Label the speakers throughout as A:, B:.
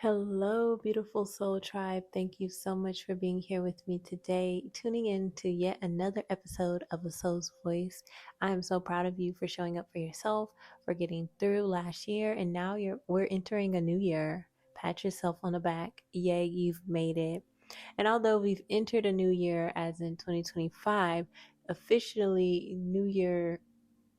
A: Hello, beautiful soul tribe. Thank you so much for being here with me today, tuning in to yet another episode of A Soul's Voice. I am so proud of you for showing up for yourself, for getting through last year, and now we're entering a new year. Pat yourself on the back. Yay, you've made it. And although we've entered a new year as in 2025, officially new year,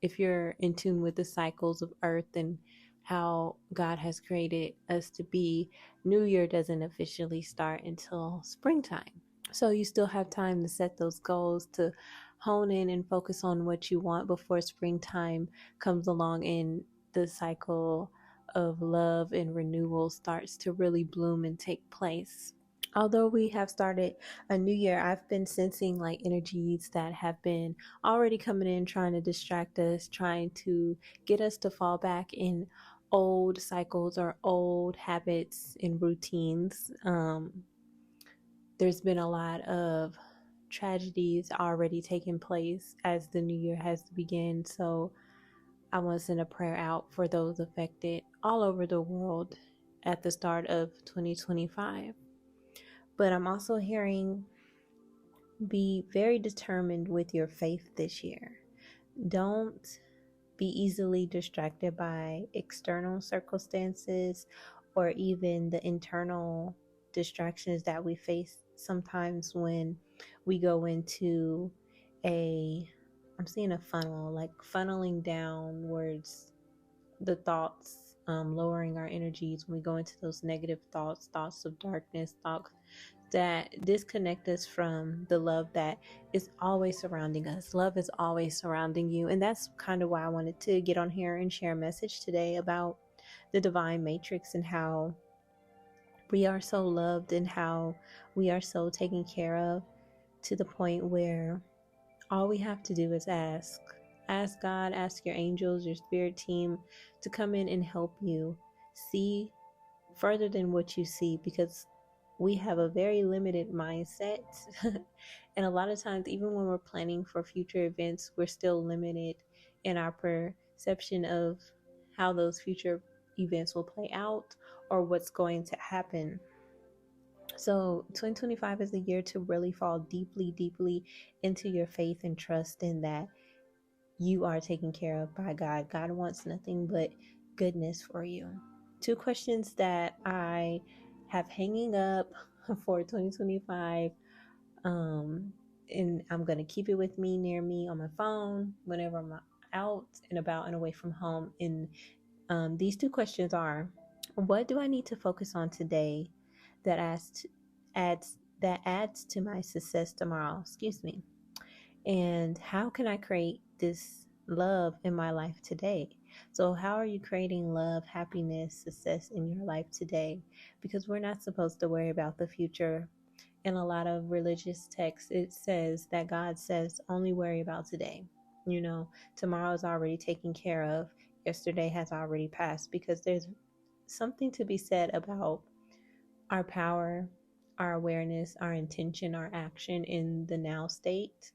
A: if you're in tune with the cycles of earth and how God has created us to be, New Year doesn't officially start until springtime. So you still have time to set those goals, to hone in and focus on what you want before springtime comes along and the cycle of love and renewal starts to really bloom and take place. Although we have started a new year, I've been sensing like energies that have been already coming in, trying to distract us, trying to get us to fall back in old cycles or old habits and routines. There's been a lot of tragedies already taking place as the new year has begun. So I want to send a prayer out for those affected all over the world at the start of 2025. But I'm also hearing be very determined with your faith this year. Don't be easily distracted by external circumstances or even the internal distractions that we face sometimes when we go into I'm seeing a funnel, like funneling downwards the thoughts, lowering our energies when we go into those negative thoughts of darkness, thoughts that disconnect us from the love that is always surrounding us. Love is always surrounding you. And that's kind of why I wanted to get on here and share a message today about the divine matrix and how we are so loved and how we are so taken care of, to the point where all we have to do is ask. Ask God, ask your angels, your spirit team to come in and help you see further than what you see, because we have a very limited mindset. And a lot of times, even when we're planning for future events, we're still limited in our perception of how those future events will play out or what's going to happen. So 2025 is the year to really fall deeply, deeply into your faith and trust in that you are taken care of by God. God wants nothing but goodness for you. Two questions that I have hanging up for 2025, and I'm going to keep it with me, near me, on my phone whenever I'm out and about and away from home. And these two questions are: what do I need to focus on today that adds to my success tomorrow? Excuse me. And how can I create this love in my life today? So how are you creating love, happiness, success in your life today? Because we're not supposed to worry about the future. In a lot of religious texts, it says that God says only worry about today. Tomorrow is already taken care of. Yesterday has already passed, because there's something to be said about our power, our awareness, our intention, our action in the now state,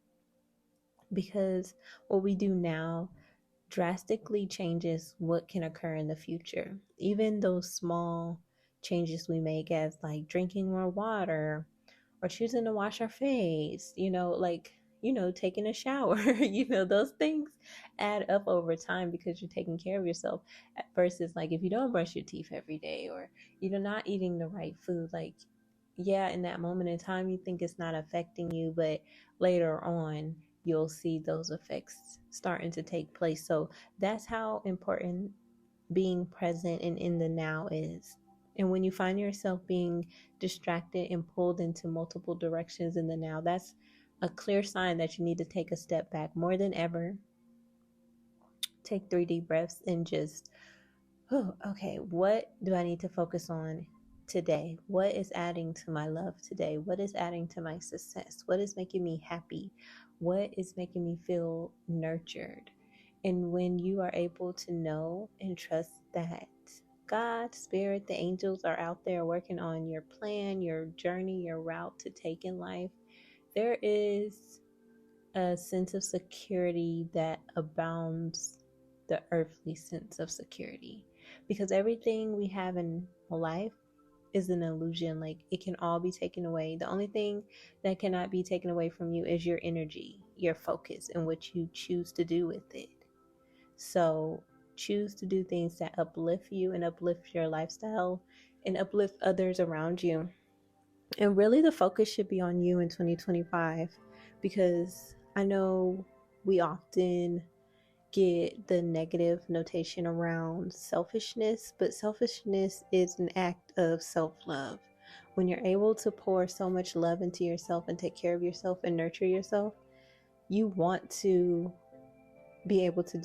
A: because what we do now drastically changes what can occur in the future. Even those small changes we make, as like drinking more water or choosing to wash our face, taking a shower, those things add up over time because you're taking care of yourself. Versus like if you don't brush your teeth every day, or not eating the right food, like, yeah, in that moment in time you think it's not affecting you, but later on you'll see those effects starting to take place. So that's how important being present and in the now is. And when you find yourself being distracted and pulled into multiple directions in the now, that's a clear sign that you need to take a step back. More than ever, take 3 deep breaths and just, oh, okay, what do I need to focus on today? What is adding to my love today? What is adding to my success? What is making me happy? What is making me feel nurtured? And when you are able to know and trust that God, Spirit, the angels are out there working on your plan, your journey, your route to take in life, there is a sense of security that abounds the earthly sense of security. Because everything we have in life is an illusion. Like, it can all be taken away. The only thing that cannot be taken away from you is your energy, your focus, and what you choose to do with it. So choose to do things that uplift you and uplift your lifestyle and uplift others around you. And really, the focus should be on you in 2025, because I know we often get the negative notation around selfishness, but selfishness is an act of self love. When you're able to pour so much love into yourself and take care of yourself and nurture yourself, you want to be able to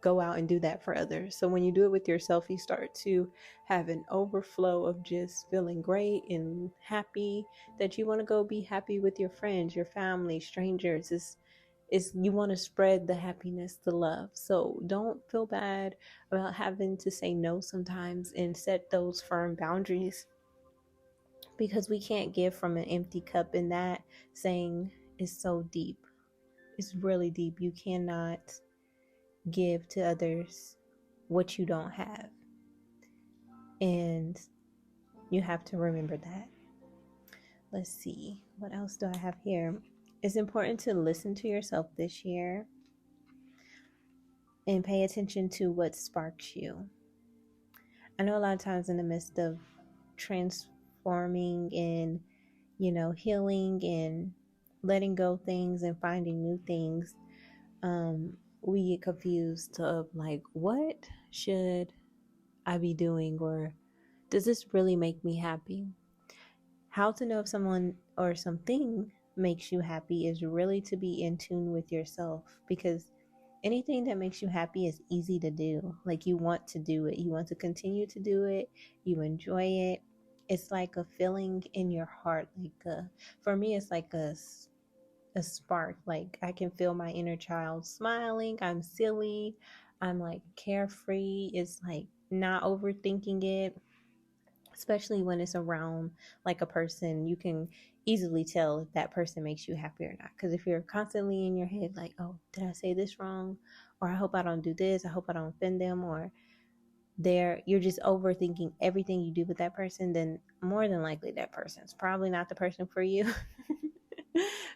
A: go out and do that for others. So when you do it with yourself, you start to have an overflow of just feeling great and happy, that you want to go be happy with your friends, your family, strangers. Is you want to spread the happiness, the love. So don't feel bad about having to say no sometimes, and set those firm boundaries, because we can't give from an empty cup. And that saying is so deep. It's really deep. You cannot give to others what you don't have. And you have to remember that. Let's see. What else do I have here? It's important to listen to yourself this year and pay attention to what sparks you. I know a lot of times in the midst of transforming and, healing and letting go things and finding new things, we get confused of like, what should I be doing, or does this really make me happy? How to know if someone or something makes you happy is really to be in tune with yourself, because anything that makes you happy is easy to do. Like, you want to do it, you want to continue to do it, you enjoy it. It's like a feeling in your heart. For me, it's like a spark. Like, I can feel my inner child smiling. I'm silly. I'm like carefree. It's like not overthinking it, especially when it's around like a person. You can easily tell if that person makes you happy or not, because if you're constantly in your head like, oh, did I say this wrong, or I hope I don't do this, I hope I don't offend them, or you're just overthinking everything you do with that person, then more than likely that person's probably not the person for you.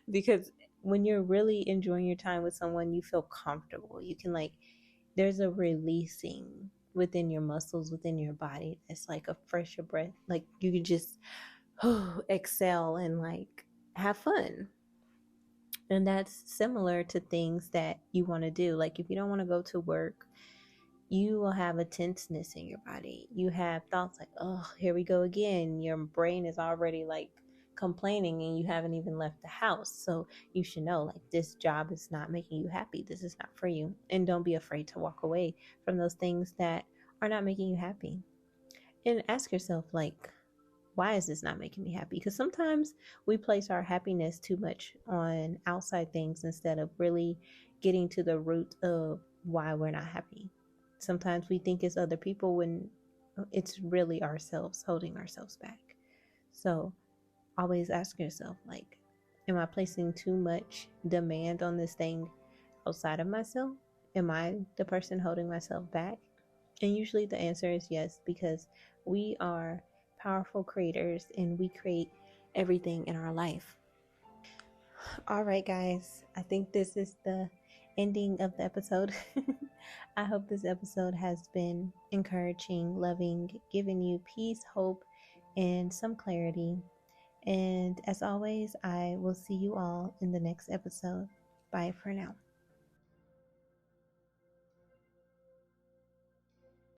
A: Because when you're really enjoying your time with someone, you feel comfortable. You can, like, there's a releasing within your muscles, within your body. It's like a fresher breath. Like, you can just exhale and like have fun. And that's similar to things that you want to do. Like, if you don't want to go to work, you will have a tenseness in your body. You have thoughts like, oh, here we go again. Your brain is already like complaining and you haven't even left the house. So you should know, like, this job is not making you happy. This is not for you. And don't be afraid to walk away from those things that are not making you happy. And ask yourself, like, why is this not making me happy? Because sometimes we place our happiness too much on outside things instead of really getting to the root of why we're not happy. Sometimes we think it's other people when it's really ourselves holding ourselves back. So always ask yourself, like, am I placing too much demand on this thing outside of myself? Am I the person holding myself back? And usually the answer is yes, because we are powerful creators and we create everything in our life. All right, guys, I think this is the ending of the episode. I hope this episode has been encouraging, loving, giving you peace, hope, and some clarity. And as always, I will see you all in the next episode. Bye for now.